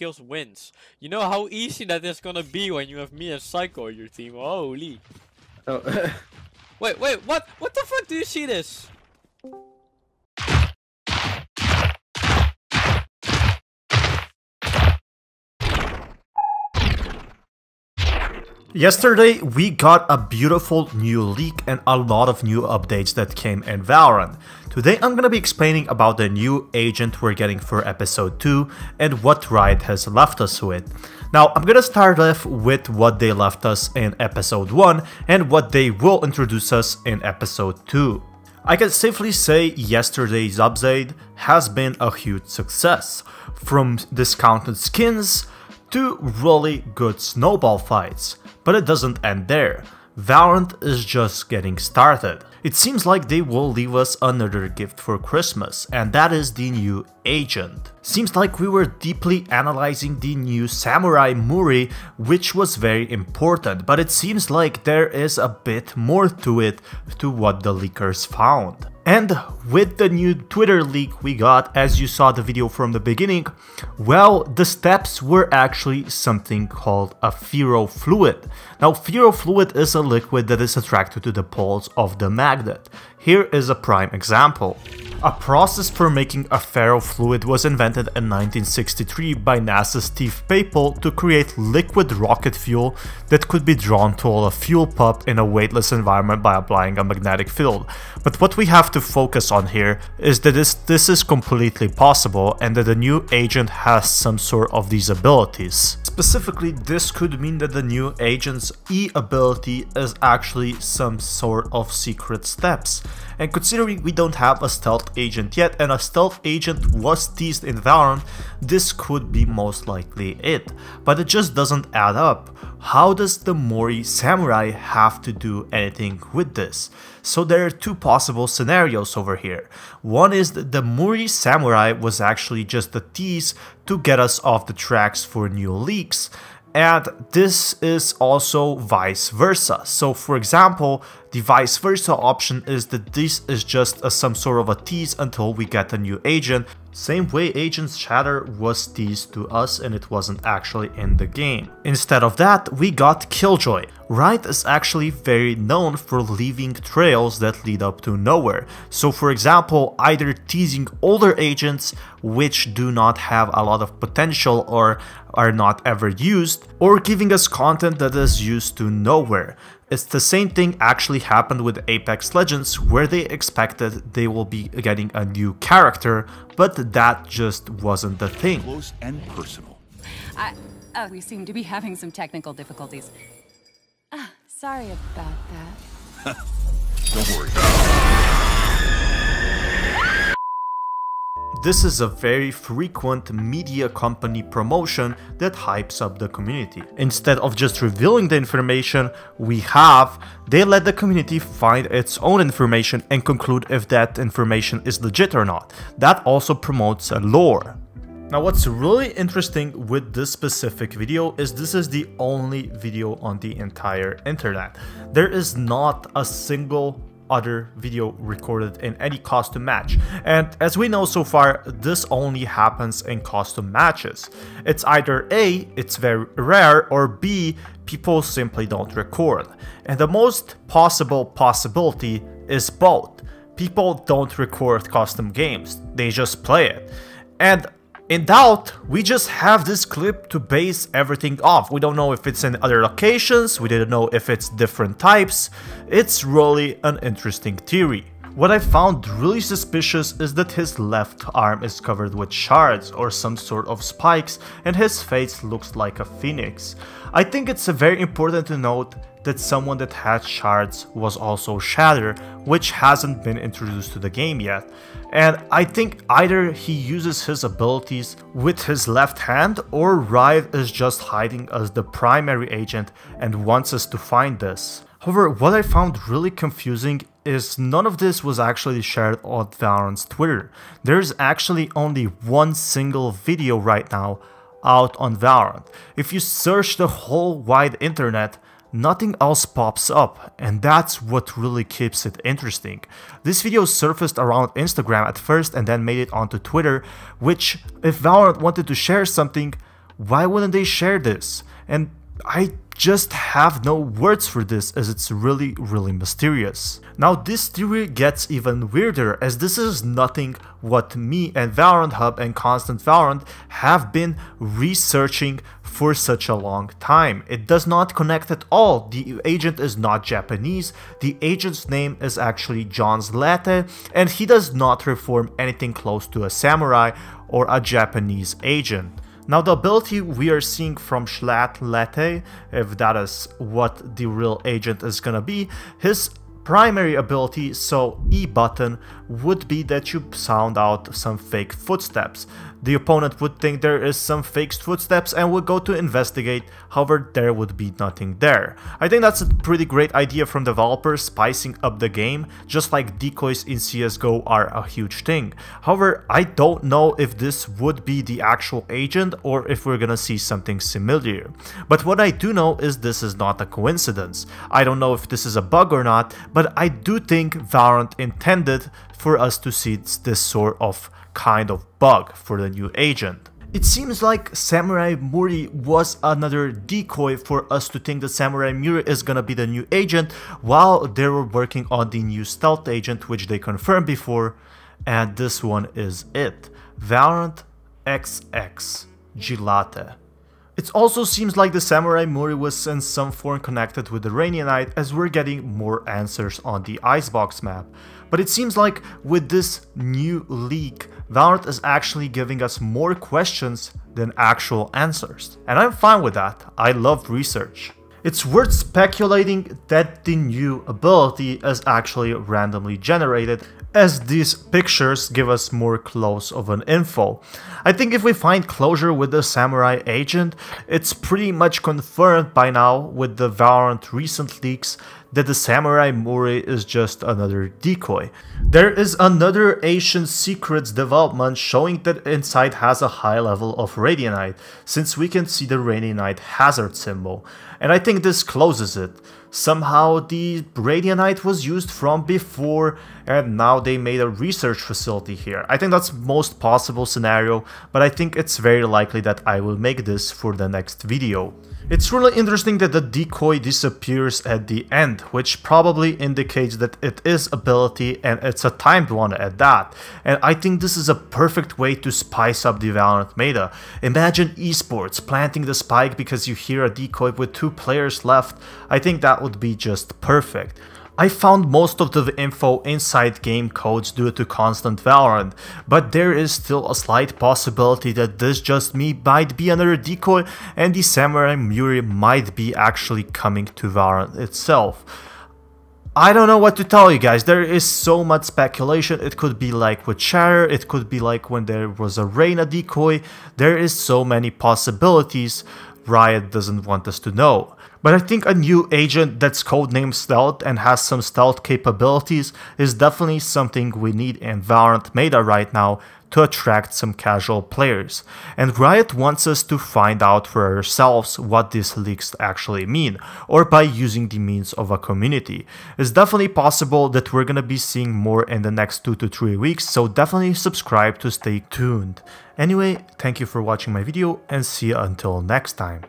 kills wins. You know how easy that is gonna be when you have me and Psycho on your team. Holy. Oh. Wait, what? What the fuck do you see this? Yesterday we got a beautiful new leak and a lot of new updates that came in Valorant. Today I'm gonna be explaining about the new agent we're getting for episode 2 and what Riot has left us with. Now I'm gonna start off with what they left us in episode 1 and what they will introduce us in episode 2. I can safely say yesterday's update has been a huge success, from discounted skins to really good snowball fights. But it doesn't end there. Valorant is just getting started. It seems like they will leave us another gift for Christmas, and that is the new agent. Seems like we were deeply analyzing the new Samurai Muri, which was very important, but it seems like there is a bit more to it to what the leakers found. And with the new Twitter leak we got, as you saw the video from the beginning, well, the steps were actually something called a Ferrofluid. Now, Ferrofluid is a liquid that is attracted to the poles of the magnet. Here is a prime example. A process for making a ferrofluid was invented in 1963 by NASA's Steve Papel to create liquid rocket fuel that could be drawn to a fuel pump in a weightless environment by applying a magnetic field. But what we have to focus on here is that this is completely possible and that the new agent has some sort of these abilities. Specifically, this could mean that the new agent's E ability is actually some sort of secret steps. And considering we don't have a stealth agent yet and a stealth agent was teased in Valorant, this could be most likely it. But it just doesn't add up. How does the Mori Samurai have to do anything with this? So there are two possible scenarios over here. One is that the Mori Samurai was actually just a tease to get us off the tracks for new leaks. And this is also vice versa. So for example, the vice versa option is that this is just some sort of a tease until we get a new agent. Same way Agent's Shatter was teased to us and it wasn't actually in the game. Instead of that, we got Killjoy. Riot is actually very known for leaving trails that lead up to nowhere. So for example, either teasing older agents which do not have a lot of potential or are not ever used, or giving us content that is used to nowhere. It's the same thing actually happened with Apex Legends, where they expected they will be getting a new character, but that just wasn't the thing. Close and personal. We seem to be having some technical difficulties. Sorry about that. Don't worry. This is a very frequent media company promotion that hypes up the community. Instead of just revealing the information they let the community find its own information and conclude if that information is legit or not. That also promotes a lore. Now what's really interesting with this specific video is this is the only video on the entire internet. There is not a single other video recorded in any custom match, and as we know so far, this only happens in custom matches. It's either A, it's very rare, or B, people simply don't record. And the most possible possibility is both. People don't record custom games, they just play it. And in doubt, we just have this clip to base everything off. We don't know if it's in other locations, we didn't know if it's different types. It's really an interesting theory. What I found really suspicious is that his left arm is covered with shards or some sort of spikes and his face looks like a phoenix. I think it's very important to note that someone that had shards was also Shatter, which hasn't been introduced to the game yet. And I think either he uses his abilities with his left hand or Riot is just hiding as the primary agent and wants us to find this. However, what I found really confusing is none of this was actually shared on Valorant's Twitter. There's actually only one single video right now out on Valorant. If you search the whole wide internet, nothing else pops up, and that's what really keeps it interesting. This video surfaced around Instagram at first and then made it onto Twitter, which, if Valorant wanted to share something, Why wouldn't they share this? And I just have no words for this, as it's really mysterious. Now this theory gets even weirder, as this is nothing what me and Valorant Hub and Constant Valorant have been researching for such a long time. It does not connect at all. The agent is not Japanese, the agent's name is actually John's Latte, and he does not perform anything close to a samurai or a Japanese agent. Now the ability we are seeing from Latte, if that is what the real agent is gonna be, his primary ability, so E button, would be that you sound out some fake footsteps. The opponent would think there is some fake footsteps and would go to investigate, however there would be nothing there. I think that's a pretty great idea from developers, spicing up the game, just like decoys in CSGO are a huge thing. However, I don't know if this would be the actual agent or if we're gonna see something similar. But what I do know is this is not a coincidence. I don't know if this is a bug or not, but I do think Valorant intended for us to see this sort of kind of bug for the new agent. It seems like Samurai Muri was another decoy for us to think that Samurai Muri is gonna be the new agent while they were working on the new stealth agent, which they confirmed before, and this one is it. Valorant XX Latte. It also seems like the Samurai Muri was in some form connected with the Rainy Night, as we're getting more answers on the Icebox map. But it seems like with this new leak, Valorant is actually giving us more questions than actual answers. And I'm fine with that, I love research. It's worth speculating that the new ability is actually randomly generated, as these pictures give us more close of an info. I think if we find closure with the Samurai agent, it's pretty much confirmed by now with the Valorant recent leaks that the Samurai Muri is just another decoy. There is another Asian Secrets development showing that inside has a high level of Radianite, since we can see the Radianite hazard symbol, and I think this closes it. Somehow the Radianite was used from before and now they made a research facility here. I think that's most possible scenario, but I think it's very likely that I will make this for the next video. It's really interesting that the decoy disappears at the end, which probably indicates that it is ability and it's a timed one at that. And I think this is a perfect way to spice up the Valorant meta. Imagine esports planting the spike because you hear a decoy with 2 players left. I think that would be just perfect. I found most of the info inside game codes due to Constant Valorant, but there is still a slight possibility that this just might be another decoy and the Samurai Muri might be actually coming to Valorant itself. I don't know what to tell you guys, there is so much speculation. It could be like with Shatter, it could be like when there was a Reyna decoy. There is so many possibilities Riot doesn't want us to know. But I think a new agent that's codenamed Stealth and has some stealth capabilities is definitely something we need in Valorant meta right now to attract some casual players. And Riot wants us to find out for ourselves what these leaks actually mean, or by using the means of a community. It's definitely possible that we're gonna be seeing more in the next 2 to 3 weeks, so definitely subscribe to stay tuned. Anyway, thank you for watching my video and see you until next time.